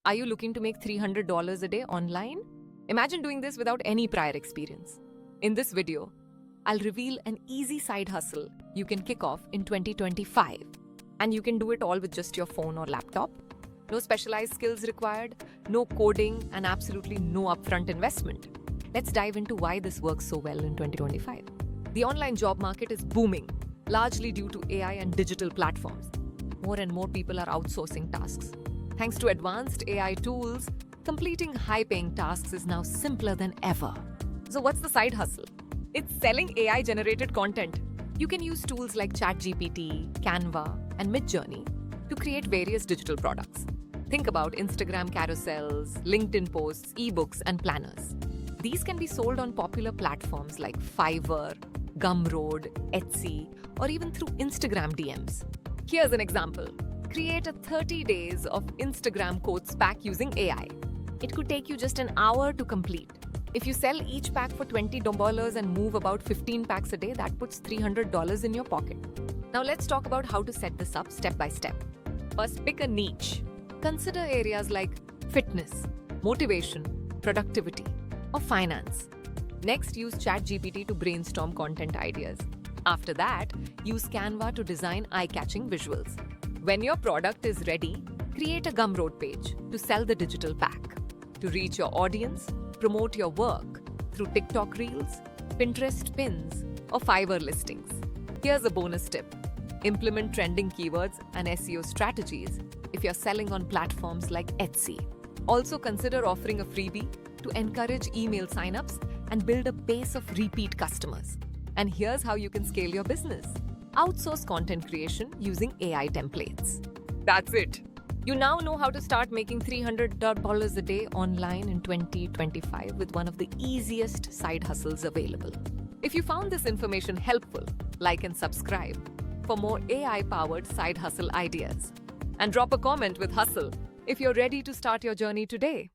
Are you looking to make $300 a day online? Imagine doing this without any prior experience. In this video, I'll reveal an easy side hustle you can kick off in 2025. And you can do it all with just your phone or laptop. No specialized skills required, no coding, and absolutely no upfront investment. Let's dive into why this works so well in 2025. The online job market is booming, largely due to AI and digital platforms. More and more people are outsourcing tasks. Thanks to advanced AI tools, completing high-paying tasks is now simpler than ever. So what's the side hustle? It's selling AI-generated content. You can use tools like ChatGPT, Canva, and Midjourney to create various digital products. Think about Instagram carousels, LinkedIn posts, ebooks, and planners. These can be sold on popular platforms like Fiverr, Gumroad, Etsy, or even through Instagram DMs. Here's an example. Create a 30 days of Instagram quotes pack using AI. It could take you just an hour to complete. If you sell each pack for $20 and move about 15 packs a day, that puts $300 in your pocket. Now let's talk about how to set this up step by step. First, pick a niche. Consider areas like fitness, motivation, productivity, or finance. Next, use ChatGPT to brainstorm content ideas. After that, use Canva to design eye-catching visuals. When your product is ready, create a Gumroad page to sell the digital pack. To reach your audience, promote your work through TikTok Reels, Pinterest Pins, or Fiverr listings. Here's a bonus tip. Implement trending keywords and SEO strategies if you're selling on platforms like Etsy. Also consider offering a freebie to encourage email signups and build a base of repeat customers. And here's how you can scale your business. Outsource content creation using AI templates. That's it. You now know how to start making $300 a day online in 2025 with one of the easiest side hustles available. If you found this information helpful, like and subscribe for more AI-powered side hustle ideas. And drop a comment with hustle if you're ready to start your journey today.